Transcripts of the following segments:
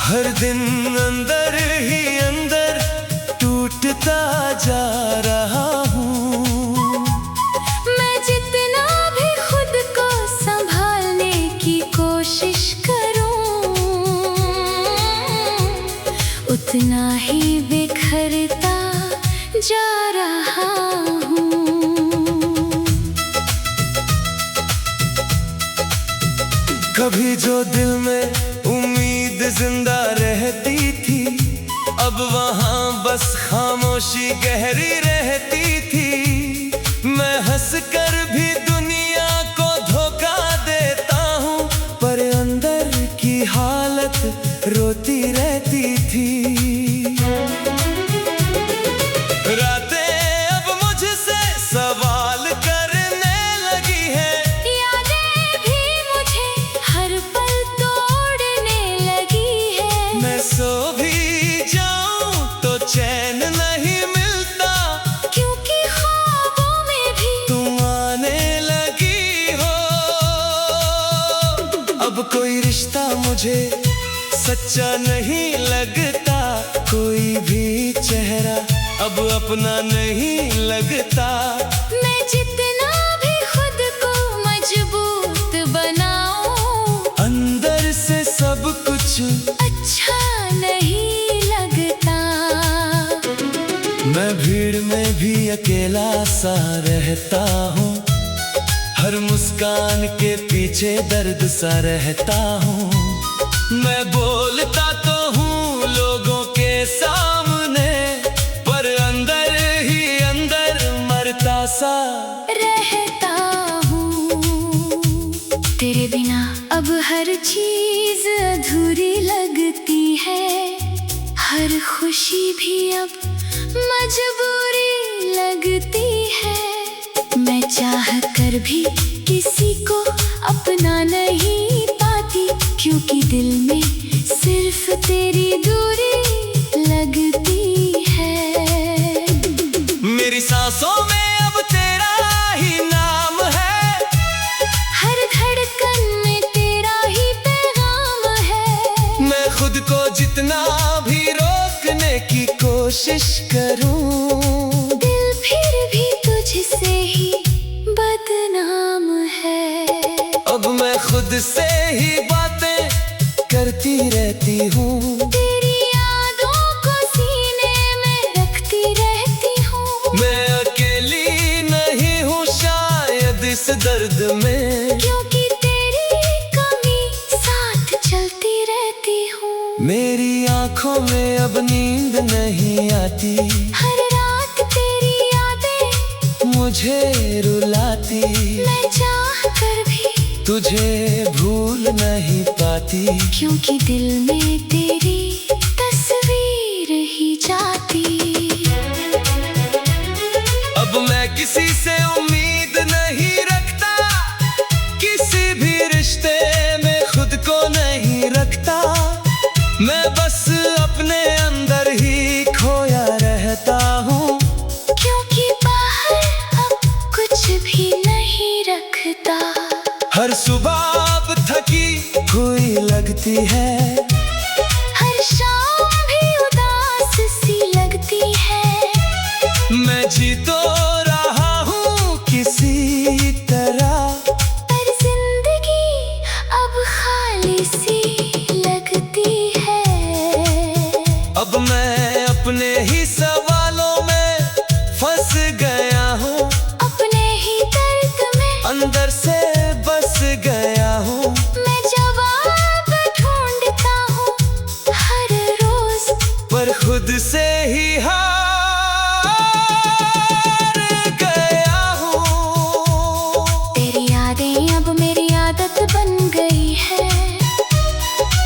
हर दिन अंदर ही अंदर टूटता जा रहा हूँ। मैं जितना भी खुद को संभालने की कोशिश करूँ, उतना ही बिखरता जा रहा हूँ। कभी जो दिल में उम्मीद जिंदा रहती थी, अब वहाँ बस खामोशी गहरी रहती थी। मैं हंसकर भी दुनिया को धोखा देता हूँ, पर अंदर की हालत रोती रहती थी। रातें अब मुझसे सवाल करने लगी है, यादें भी मुझे हर पल तोड़ने लगी है। मैं सो भी जाऊं तो चैन नहीं मिलता, क्योंकि ख्वाबों में भी तुम आने लगी हो। अब कोई रिश्ता मुझे सच्चा नहीं लगता, कोई भी चेहरा अब अपना नहीं लगता। मैं जितना भी खुद को मजबूत बनाऊं, अंदर से सब कुछ अच्छा नहीं लगता। मैं भीड़ में भी अकेला सा रहता हूँ, हर मुस्कान के पीछे दर्द सा रहता हूँ। मैं बोलता तो हूँ लोगों के सामने, पर अंदर ही अंदर मरता सा रहता हूँ। तेरे बिना अब हर चीज अधूरी लगती है, हर खुशी भी अब मजबूरी लगती है। मैं चाह कर भी किसी को अपना नहीं पाती, क्योंकि दिल में सिर्फ तेरी दूरी लगती है। मेरी सांसों में अब तेरा ही नाम है, हर धड़कन में तेरा ही पैगाम है। मैं खुद को जितना भी रोकने की कोशिश करूं, दिल फिर भी तुझसे ही बदनाम है। अब मैं खुद से ही बातें करती रहती हूँ, तेरी यादों को सीने में रखती रहती हूँ। मैं अकेली नहीं हूँ शायद इस दर्द में, क्योंकि तेरी कमी साथ चलती रहती हूँ। मेरी आंखों में अब नींद नहीं आती, हर रात तेरी यादें मुझे रुलाती। मैं चाह कर भी तुझे भूल नहीं पाती, क्योंकि दिल में तेरी तस्वीर ही जाती। अब मैं किसी से उम्मीद नहीं रखता, किसी भी रिश्ते में खुद को नहीं रखता। मैं बस अपने अंदर ही खोया रहता हूँ, क्योंकि बाहर अब कुछ भी नहीं रखता। हर सुबह अब थकी हुई लगती है, हर शाम भी उदास सी लगती है। मैं जी तो रहा हूँ किसी तरह, पर जिंदगी अब खाली सी लगती है। अब मैं अपने ही सवालों में फंस गया हूँ, अपने ही दर्द में अंदर से बस गया हूँ। मैं जवाब ढूंढता हूँ हर रोज, पर खुद से ही हार गया हूँ। तेरी यादें अब मेरी आदत बन गई है,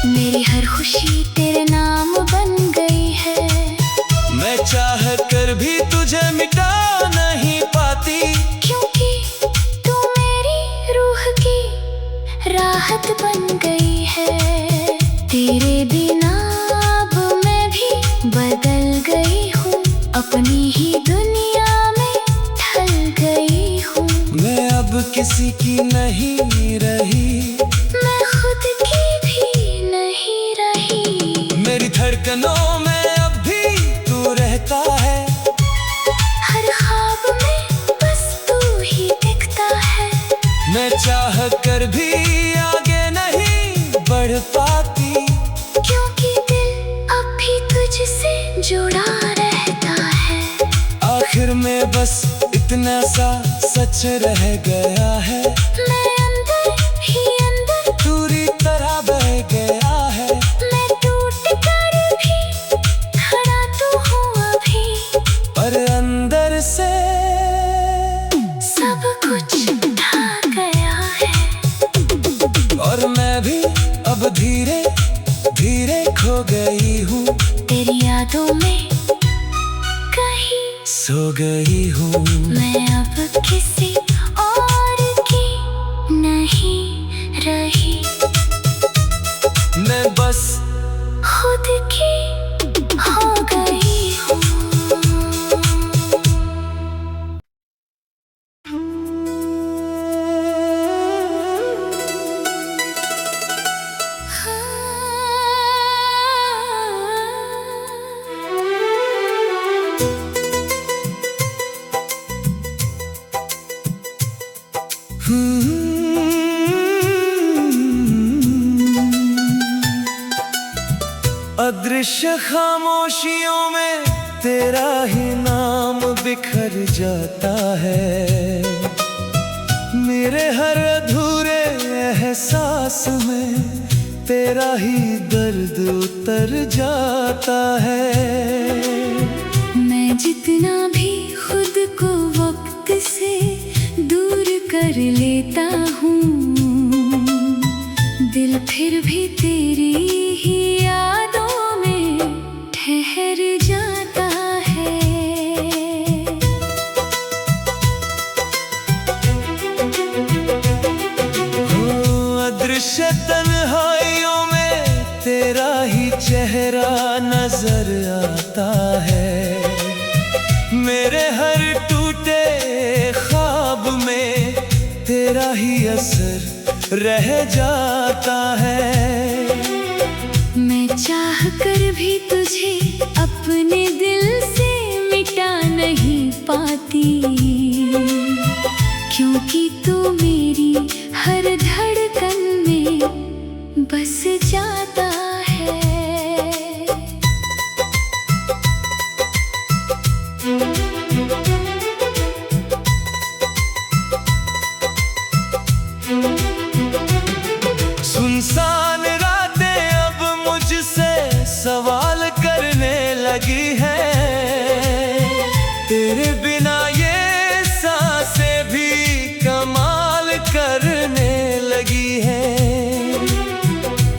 मेरी हर खुशी तेरे नाम बन गई है। मैं चाह कर भी तुझे मिटा नहीं पाती, क्योंकि तू मेरी रूह की राहत बन गई है। तेरे बिना अब मैं भी बदल गई हूँ, अपनी ही दुनिया में ढल गई हूँ। मैं अब किसी की नहीं रही, मैं खुद की भी नहीं रही। मेरी धड़कनों में अब भी तू रहता है। हर ख्वाब में बस तू ही दिखता है। मैं चाह कर भी आगे नहीं बढ़ पाती, क्योंकि दिल अब भी तुझसे जुड़ा रहता है। आखिर में बस इतना सा सच रह गया है। मैं अंदर ही अंदर पूरी तरह बह गया है। मैं टूट कर भी खड़ा तो हूँ अभी, पर अंदर से सब कुछ ढा गया है। और मैं भी अब धीरे धीरे खो गई हूँ, तेरी यादों में कहीं सो गई हूँ। मैं अब किसी और की नहीं रही, मैं बस खुद की हो गई हूँ। अदृश्य खामोशियों में तेरा ही नाम बिखर जाता है। मेरे हर अधूरे एहसास में तेरा ही दर्द उतर जाता है। मैं जितना भी खुद को वक्त से दूर कर लेता हूँ, दिल फिर भी तेरी ही यादों में ठहर जाता है। अदृश्य तन्हाइयों में तेरा ही चेहरा नजर आता है। मेरे हर टूटे ख्वाब में तेरा ही असर रह जाता है। मैं चाह कर भी तुझे अपने दिल से मिटा नहीं पाती, क्योंकि तू मेरी हर धड़कन में बस जाता है। सुनसान रातें अब मुझसे सवाल करने लगी है। तेरे बिना ये सांसें भी कमाल करने लगी है।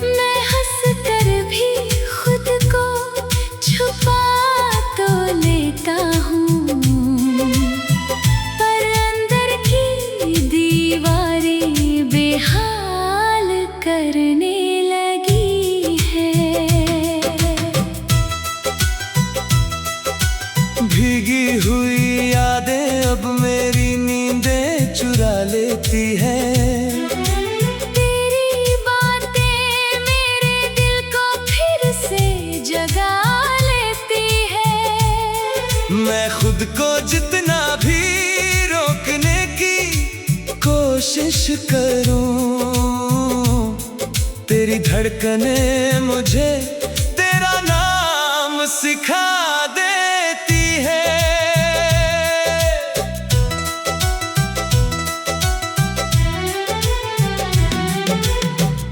मैं हंस कर भी खुद को छुपा तो लेता हूँ, पर अंदर की दीवारें बेहाल करने लगी है। भीगी हुई यादें अब मेरी नींदें चुरा लेती है। तेरी बातें मेरे दिल को फिर से जगा लेती है। मैं खुद को जितना भी रोकने की कोशिश करूं, तेरी धड़कनें मुझे तेरा नाम सिखा देती है।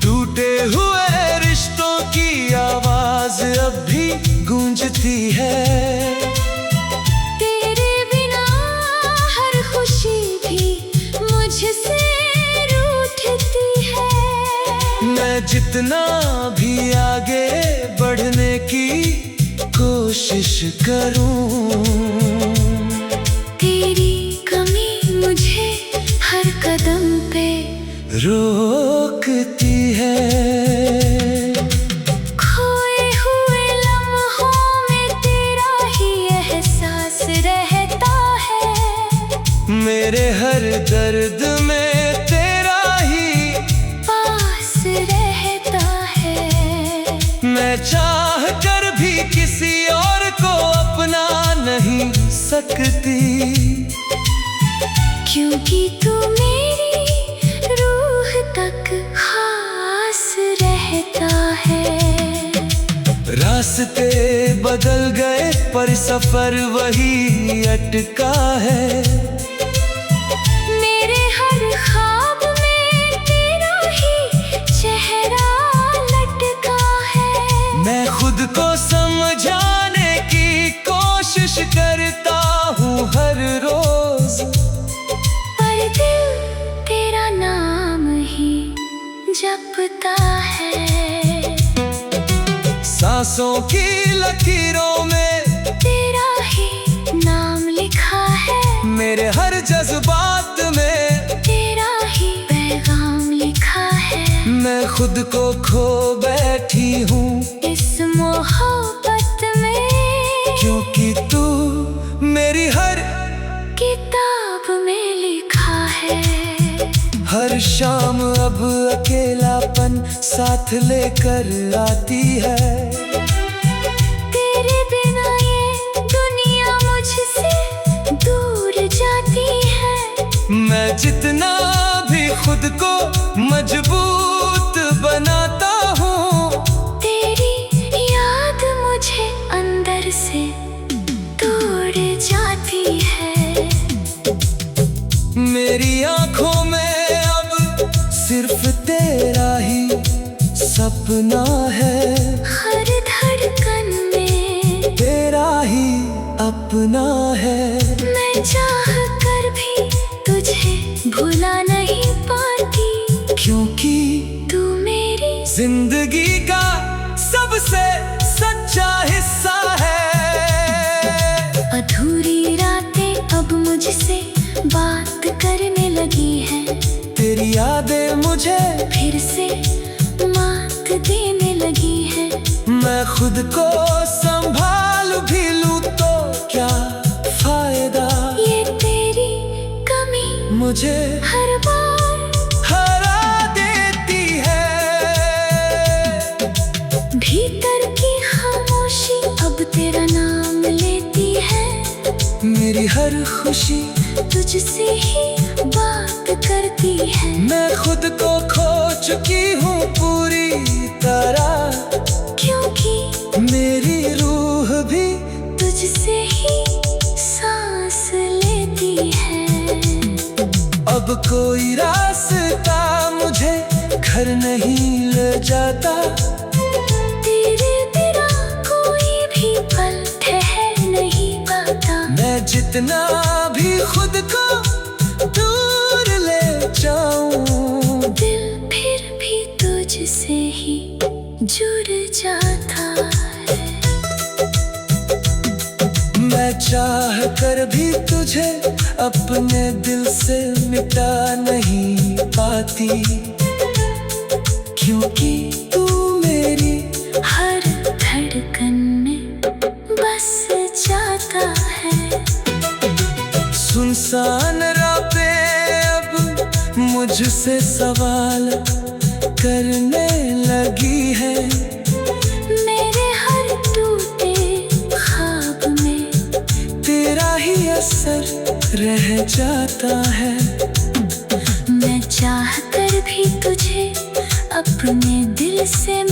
टूटे हुए रिश्तों की आवाज अब भी गूंजती है। तेरे बिना हर खुशी भी मुझसे रूठती है। मैं जितना भी आगे बढ़ने की कोशिश करूं, तेरी कमी मुझे हर कदम पे रोकती है। खोए हुए लम्हों में तेरा ही एहसास रहता है। मेरे हर दर्द में तेरा ही पास रहता है। मैं चाह कर सकती, क्योंकि तू मेरी रूह तक खास रहता है। रास्ते बदल गए पर सफर वही अटका है। मेरे हर ख्वाब में तेरा ही चेहरा लटका है। मैं खुद को समझाने की कोशिश करता हूँ हर रोज, पर दिल तेरा नाम ही जपता है। सांसों की लकीरों में तेरा ही नाम लिखा है। मेरे हर जज्बात में तेरा ही पैगाम लिखा है। मैं खुद को खो बैठी हूँ इस मोहब्बत में, क्योंकि तू मेरी हर किताब में लिखा है। हर शाम अब अकेलापन साथ लेकर आती है। तेरे बिना ये दुनिया मुझसे दूर जाती है। मैं जितना भी खुद को मजबूत बनाता हूँ, तेरी याद मुझे अंदर से तोड़ जाती है। मेरी आंखों में अब सिर्फ तेरा ही सपना है। हर धड़कन में तेरा ही अपना है। मैं चाह कर भी तुझे भुला नहीं पाती, क्योंकि तू मेरी जिंदगी का सबसे सच्चा हिस्सा है। अधूरी रातें अब मुझसे बात करने लगी है। तेरी यादें मुझे फिर से मात देने लगी है। मैं खुद को संभाल भी लूं तो क्या फायदा, ये तेरी कमी मुझे हर बार हरा देती है। भीतर की खामोशी अब तेरा नाम लेती है। मेरी हर खुशी तुझसे ही बात करती है। मैं खुद को खो चुकी हूँ पूरी तरह, क्योंकि मेरी रूह भी तुझसे ही सांस लेती है। अब कोई रास्ता मुझे घर नहीं ले जाता। तेरे बिना कोई भी पल ठहर नहीं पाता। मैं जितना भी खुद को दूर ले जाऊं, दिल फिर भी तुझसे ही जुड़ जाता है। मैं चाह कर भी तुझे अपने दिल से मिटा नहीं पाती, क्योंकि तू मेरी हर धड़कन में बस जाता है। सुनसान रातें अब मुझसे सवाल करने लगी है। मेरे हर टूटे ख्वाब में तेरा ही असर रह जाता है। मैं चाह कर भी तुझे अपने दिल से